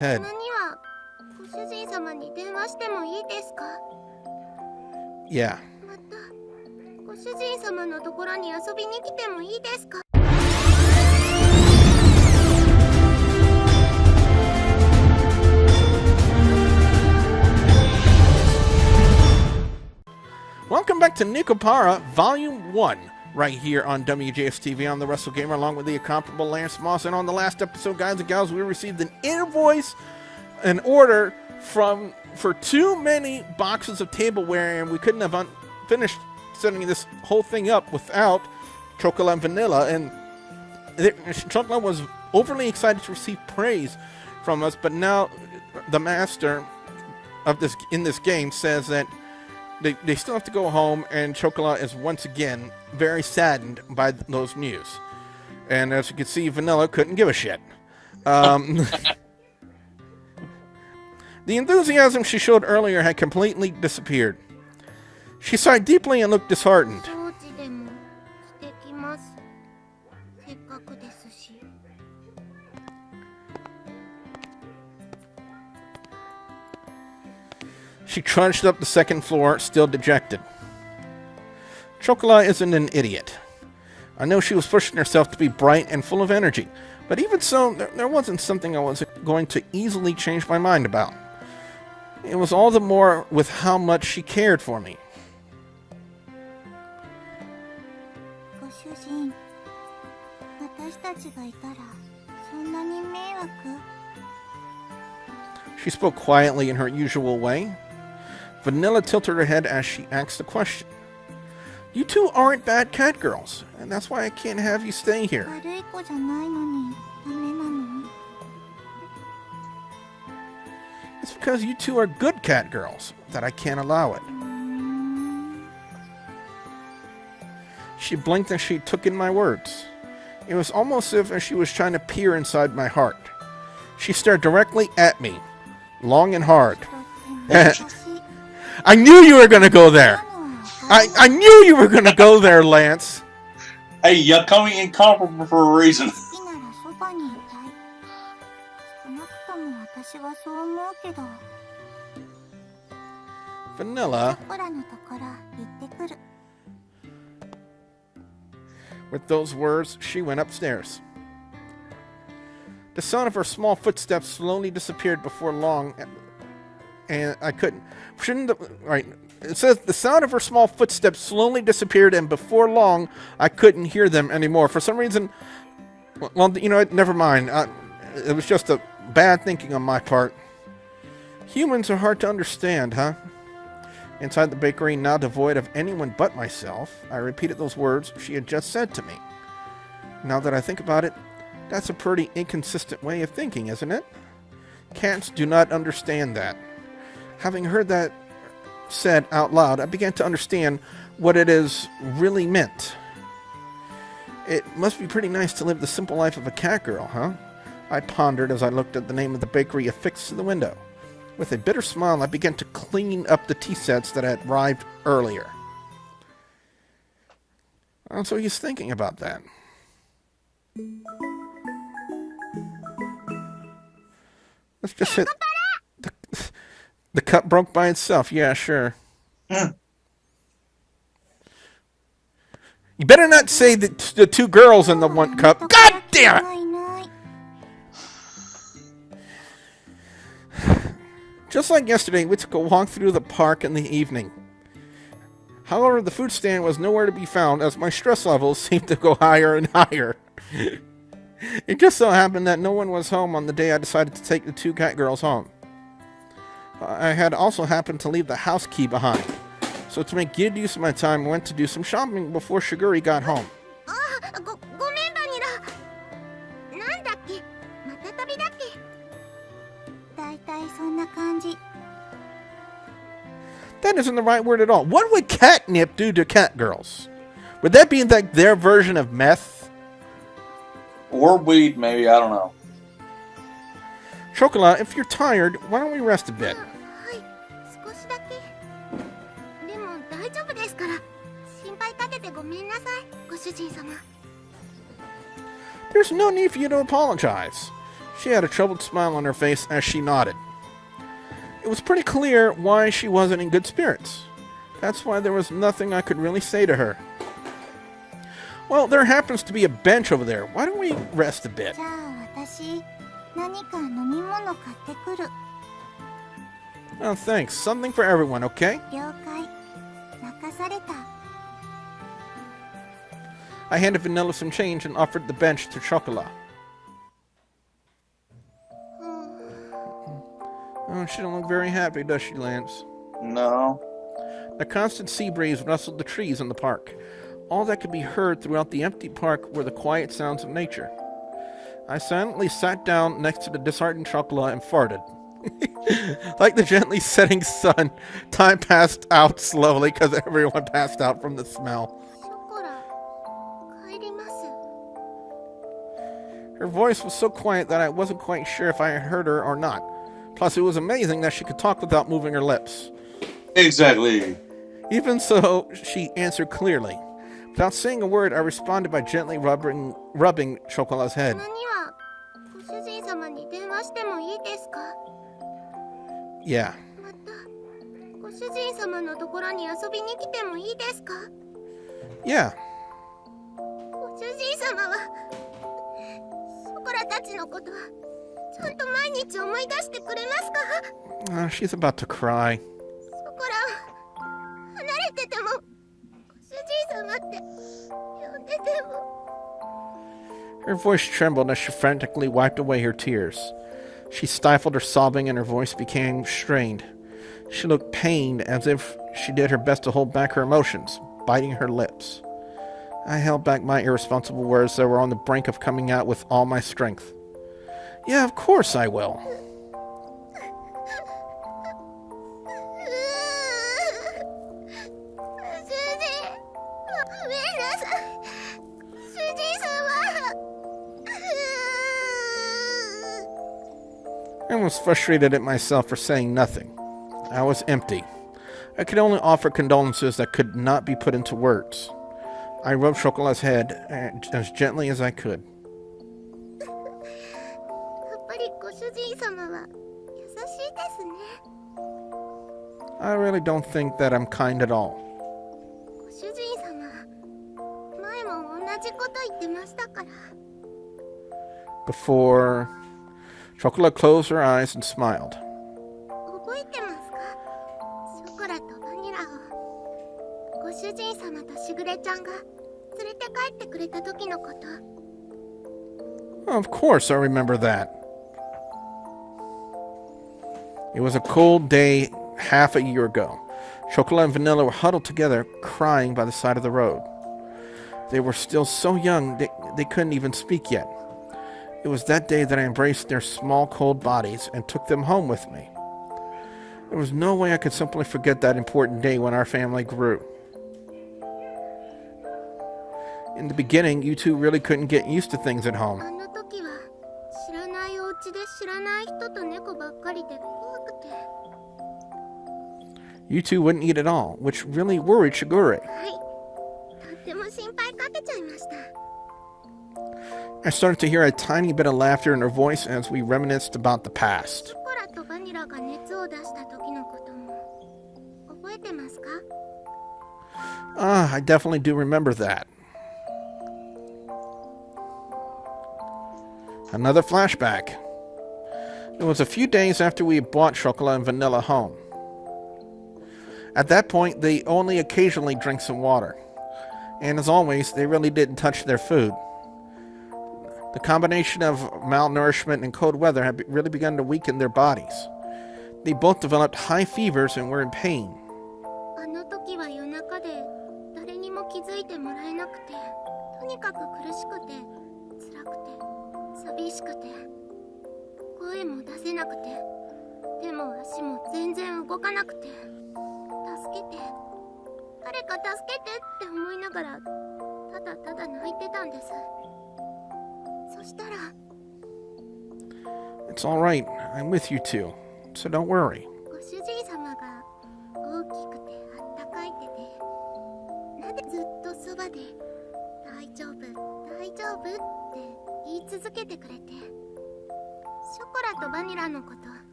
head. Yeah. Welcome back to Nekopara Vol.1, right here on WGS-TV on the Wrestlegamer, along with the incomparable Lance Moss. And on the last episode, guys and gals, we received an invoice, an order for too many boxes of tableware, and we couldn't have finished setting this whole thing up without Chocola and Vanilla. And Chocola was overly excited to receive praise from us, but now the master of this game says that they still have to go home, and Chocola is once again very saddened by those news. And as you can see, Vanilla couldn't give a shit. The enthusiasm she showed earlier had completely disappeared. She sighed deeply and looked disheartened. She trudged up the second floor, still dejected. Chocola isn't an idiot. I know she was pushing herself to be bright and full of energy, but even so, there wasn't something I was going to easily change my mind about. It was all the more with how much she cared for me. She spoke quietly in her usual way. Vanilla tilted her head as she asked the question. You two aren't bad cat girls, and that's why I can't have you stay here. It's because you two are good cat girls that I can't allow it. She blinked as she took in my words. It was almost as if she was trying to peer inside my heart. She stared directly at me, long and hard. I knew you were going to go there. I knew you were going to go there, Lance. Hey, you're coming incomparable for a reason. Vanilla. With those words, she went upstairs. The sound of her small footsteps slowly disappeared before long, and I couldn't. Right. It says the sound of her small footsteps slowly disappeared, and before long, I couldn't hear them anymore. For some reason, well, you know, never mind. It was just a bad thinking on my part. Humans are hard to understand, huh? Inside the bakery, now devoid of anyone but myself, I repeated those words she had just said to me. Now that I think about it, that's a pretty inconsistent way of thinking, isn't it? Cats do not understand that. Having heard that said out loud, I began to understand what it is really meant. It must be pretty nice to live the simple life of a cat girl, huh? I pondered as I looked at the name of the bakery affixed to the window. With a bitter smile, I began to clean up the tea sets that had arrived earlier. So he's thinking about that. Let's just hit... The cup broke by itself. Yeah, sure. You better not say the two girls in the one cup. God damn it! Just like yesterday, we took a walk through the park in the evening. However, the food stand was nowhere to be found as my stress levels seemed to go higher and higher. It just so happened that no one was home on the day I decided to take the two cat girls home. I had also happened to leave the house key behind. So to make good use of my time, I went to do some shopping before Shiguri got home. That isn't the right word at all. What would catnip do to cat girls? Would that be like their version of meth? Or weed, maybe. I don't know. Chocola, if you're tired, why don't we rest a bit? There's no need for you to apologize. She had a troubled smile on her face as she nodded. It was pretty clear why she wasn't in good spirits. That's why there was nothing I could really say to her. Well, there happens to be a bench over there. Why don't we rest a bit? じゃあ私何か飲み物買ってくる。 Oh, thanks. Something for everyone, okay? 了解。任された。 I handed Vanilla some change and offered the bench to Chocola. Oh, she don't look very happy, does she, Lance? No. A constant sea breeze rustled the trees in the park. All that could be heard throughout the empty park were the quiet sounds of nature. I silently sat down next to the disheartened Chocola and farted. Like the gently setting sun, time passed out slowly because everyone passed out from the smell. ショコラ、帰ります。 Her voice was so quiet that I wasn't quite sure if I had heard her or not. Plus, it was amazing that she could talk without moving her lips. Exactly. Even so, she answered clearly. Without saying a word, I responded by gently rubbing Chocola's head. たまにはご主人様に電話してもいいですか？ Yeah. またご主人様のところに遊びに来てもいいですか？ Yeah. ご主人様はショコラたちのことはちゃんと毎日思い出してくれますか？ She's about to cry. ショコラは離れててもご主人様って呼んでても。 Her voice trembled as she frantically wiped away her tears. She stifled her sobbing and her voice became strained. She looked pained, as if she did her best to hold back her emotions, biting her lips. I held back my irresponsible words that were on the brink of coming out with all my strength. Yeah, of course I will. 主人、ごめんなさい。主人様。 I was frustrated at myself for saying nothing. I was empty. I could only offer condolences that could not be put into words. I rubbed Chocola's head as gently as I could. やっぱりご主人様は優しいですね。 I really don't think that I'm kind at all. ご主人様、前も同じこと言ってましたから。 Before, Chocola closed her eyes and smiled. 覚えてますか？ショコラとバニラをご主人様としぐれちゃんが連れて帰ってくれた時のこと。 Of course, I remember that. It was a cold day half a year ago. Chocola and Vanilla were huddled together, crying by the side of the road. They were still so young, they couldn't even speak yet. It was that day that I embraced their small, cold bodies and took them home with me. There was no way I could simply forget that important day when our family grew. In the beginning, you two really couldn't get used to things at home. あの時は知らないお家で知らない人と猫ばっかりで怖くて。 You two wouldn't eat at all, which really worried Shigure. はい、とっても心配かけちゃいました。 I started to hear a tiny bit of laughter in her voice as we reminisced about the シ past. ョコラとバニラが熱を出した時のことも覚えてますか？ Ah, I definitely do remember that. Another flashback. It was a few days after we had brought Chocola and Vanilla home. At that point, they only occasionally drank some water. And as always, they really didn't touch their food. The combination of malnourishment and cold weather had really begun to weaken their bodies. They both developed high fevers and were in pain. あの時は夜中で誰にも気づいてもらえなくて、とにかく苦しくて辛くて寂しくて声も出せなくて、手も足も全然動かなくて、助けて誰か助けてって思いながらただただ泣いてたんです。そしたら It's all right. I'm with you two. So don't worry. ご主人様が大きくてあったかい手でなぜずっとそばで大丈夫大丈夫って言い続けてくれて、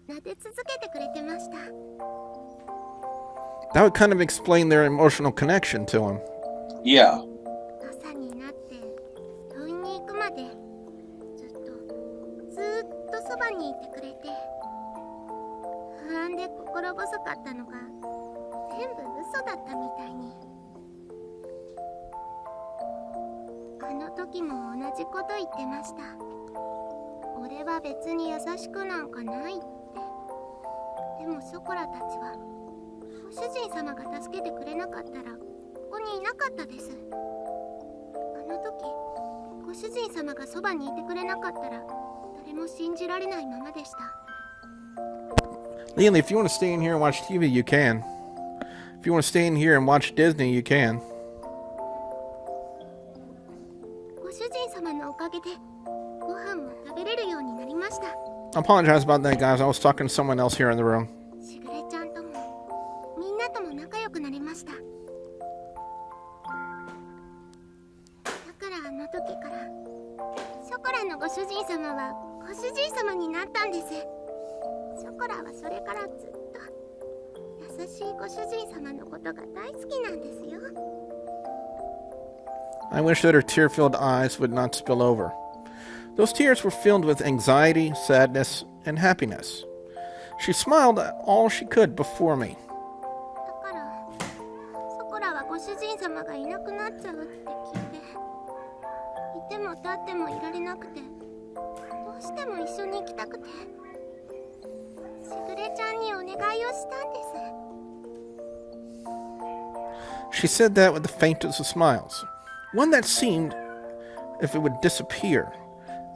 撫で続けてくれてました。 That would kind of explain their emotional connection to him. Yeah. 朝になって病院に行くまでずっとそばにいてくれて、不安で心細かったのが全部嘘だったみたいに。あの時も同じこと言ってました。俺は別に優しくなんかないって。でもショコラたちはご主人様が助けてくれなかったらここにいなかったです。あの時ご主人様がそばにいてくれなかったら誰も信じられないままでした。 Leland, if you want to stay in here and watch TV, you can. If you want to stay in here and watch Disney, you can. ご主人様のおかげでご飯も食べれるようになりました。 I apologize about that, guys. I was talking to someone else here in the room. しぐれちゃんともみんなとも仲良くなりました。だからあの時からショコラのご主人様はご主人様になったんです。ショコラはそれからずっと優しいご主人様のことが大好きなんですよ。 I wish that her tear-filled eyes would not spill over. Those tears were filled with anxiety, sadness, and happiness. She smiled all she could before me. だからショコラはご主人様がいなくなっちゃうって聞いて、いても立ってもいられなくて、どうしても一緒に行きたくて、しぐれちゃんにお願いをしたんです。 She said that with the faintest of smiles, one that seemed if it would disappear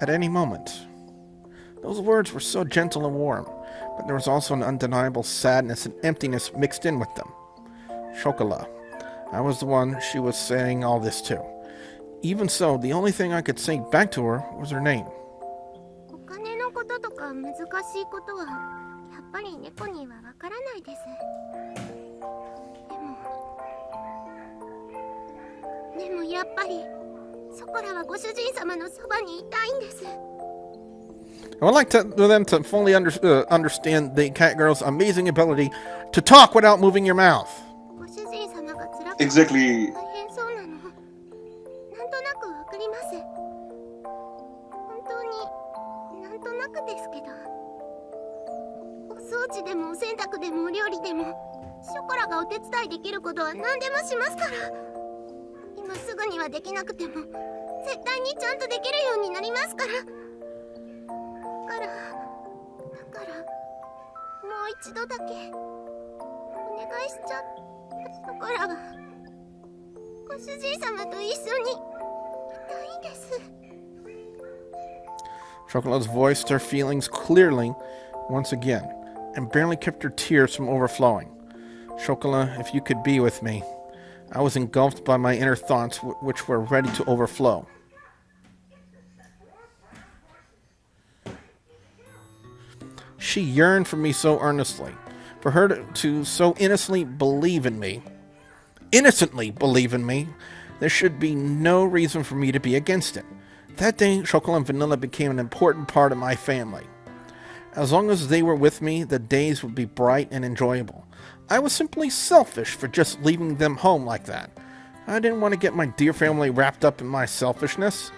at any moment. Those words were so gentle and warm, but there was also an undeniable sadness and emptiness mixed in with them. Chocola. I was the one she was saying all this to. Even so, the only thing I could say back to her was her name. お金のこととか難しいことはやっぱり猫にはわからないです。でもやっぱりショコラはご主人様のそばにいたいんです。 I would like them to fully understand the cat girl's amazing ability to talk without moving your mouth. ご主人様が辛くて Exactly. 大変そうなのなんとなくわかります。本当になんとなくですけど、お掃除でもお洗濯でもお料理でもショコラがお手伝いできることは何でもしますから。今すぐにはできなくても絶対にちゃんとできるようになりますから。だからもう一度だけお願いしちゃショコラはご主人様と一緒にいたいんです。 Chocola's voiced her feelings clearly once again, and barely kept her tears from overflowing. Chocola, if you could be with me. I was engulfed by my inner thoughts, which were ready to overflow. She yearned for me so earnestly, for her to so innocently believe in me. Innocently believe in me. There should be no reason for me to be against it. That day, Chocola and Vanilla became an important part of my family. As long as they were with me, the days would be bright and enjoyable. I was simply selfish for just leaving them home like that. I didn't want to get my dear family wrapped up in my selfishness,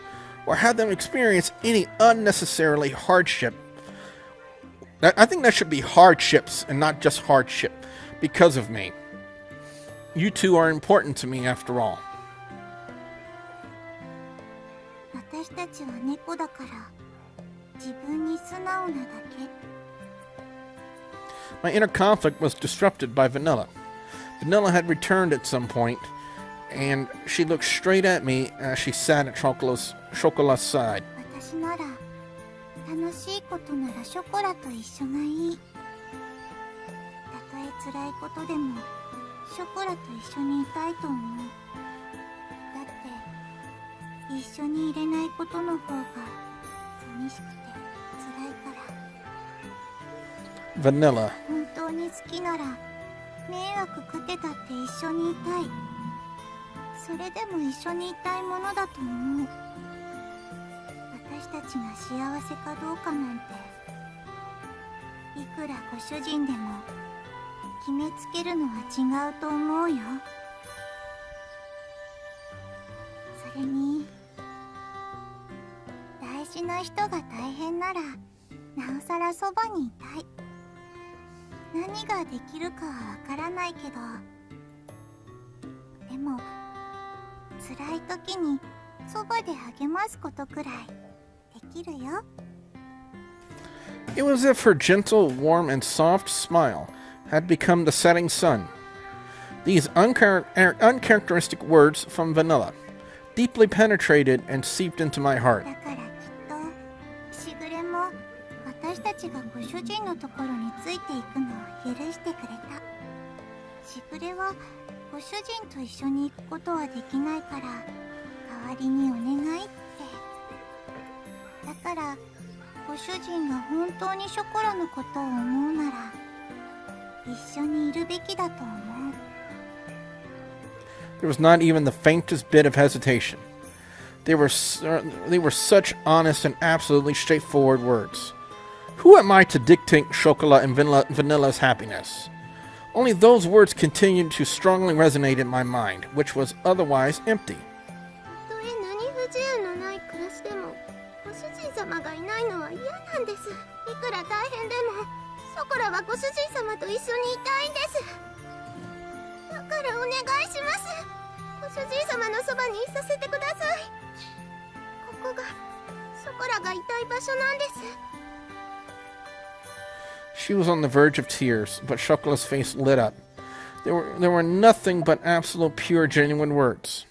or have them experience any unnecessarily hardship. I think that should be hardships and not just hardship, because of me. You two are important to me after all. 私たちは猫だから自分に素直なだけ。 My inner conflict was disrupted by Vanilla. Vanilla had returned at some point, and she looked straight at me as she sat at Chocola's side. 私なら楽しいことならショコラと一緒がいい。たとえ辛いことでもショコラと一緒にいたいと思う。だって一緒にいれないことの方が寂しくて辛いから。 Vanilla. 本当に好きなら迷惑かけたって一緒にいたい。それでも一緒にいたいものだと思う。私たちが幸せかどうかなんていくらご主人でも決めつけるのは違うと思うよ。それに大事な人が大変ならなおさらそばにいたい。何ができるかはわからないけど、でも辛い時にそばで励ますことくらいできるよ。It was as if her gentle, warm, and soft smile had become the setting sun. These uncharacteristic words from Vanilla deeply penetrated and seeped into my heart. だからきっとしぐれも私たちがご主人のところについていくのを許してくれた。しぐれはご主人と一緒に行くことはできないから代わりにお願いって。だからご主人が本当にショコラのことを思うなら一緒にいるべきだと思う。 There was not even the faintest bit of hesitation. They were such honest and absolutely straightforward words. Who am I to dictate Chocola and Vanilla's happiness? Only those words continued to strongly resonate in my mind, which was otherwise empty. たとえ何不自由のない暮らしでもご主人様がいないのは嫌なんです。いくら大変でもショコラはご主人様と一緒にいたいんです。だからお願いします。ご主人様のそばにいさせてください。ここがショコラがいたい場所なんです。 She was on the verge of tears, but Chocola's face lit up. There were nothing but absolute, pure, genuine words.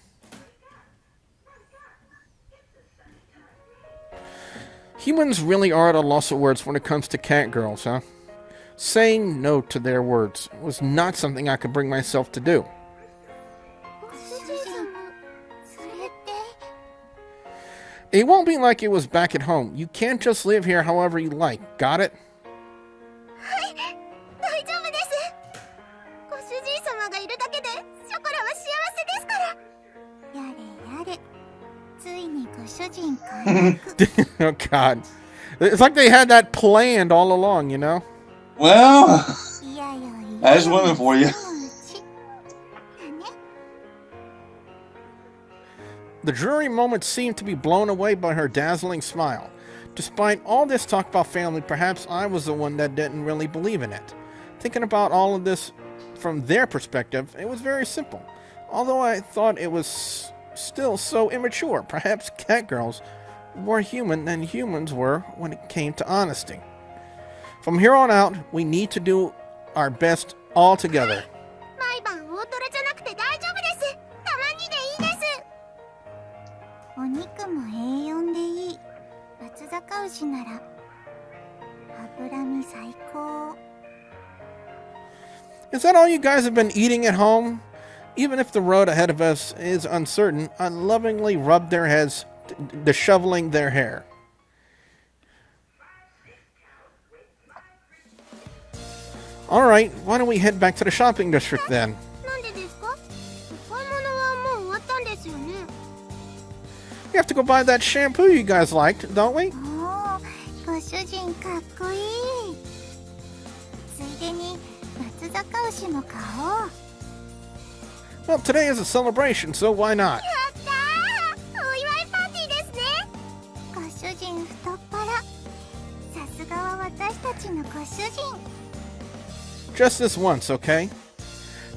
Humans really are at a loss of words when it comes to cat girls, huh? Saying no to their words was not something I could bring myself to do. ご主人様、それって。 It won't be like it was back at home. You can't just live here however you like. Got it? はい、大丈夫です。ご主人様がいるだけでショコラは幸せですから。やれやれ、ついにご主人回復。 Oh, God. It's like they had that planned all along, you know? Well, いやよい that's women for you. The dreary moment seemed to be blown away by her dazzling smile. Despite all this talk about family, perhaps I was the one that didn't really believe in it. Thinking about all of this from their perspective, it was very simple. Although I thought it was still so immature, perhaps cat girls were more human than humans were when it came to honesty. From here on out, we need to do our best all together. 毎晩大トロじゃなくて大丈夫です。たまにでいいです。お肉もA4でいい。松阪牛なら脂身最高。 Is that all you guys have been eating at home? Even if the road ahead of us is uncertain, I lovingly rubbed their heads, disheveling their hair. Alright, why don't we head back to the shopping district then? なんでですか？お買い物はもう終わったんですよね。 We have to go buy that shampoo you guys liked, don't we? おー、ご主人かっこいい。ついでに松阪牛も買おう。 Well, today is a celebration, so why not? やったー！お祝いパーティーですね。ご主人太っ腹。さすがは私たちのご主人。 Just this once, okay?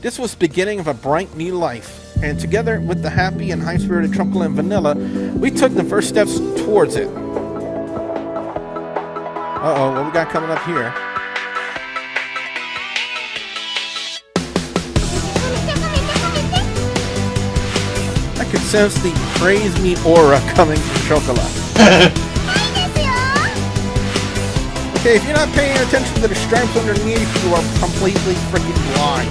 This was the beginning of a bright new life, and together with the happy and high-spirited Chocola and Vanilla, we took the first steps towards it. Uh-oh, what we got coming up here? I could sense the praise me aura coming from Chocola. Okay, if you're not paying attention to the stripes underneath, you are completely freaking blind.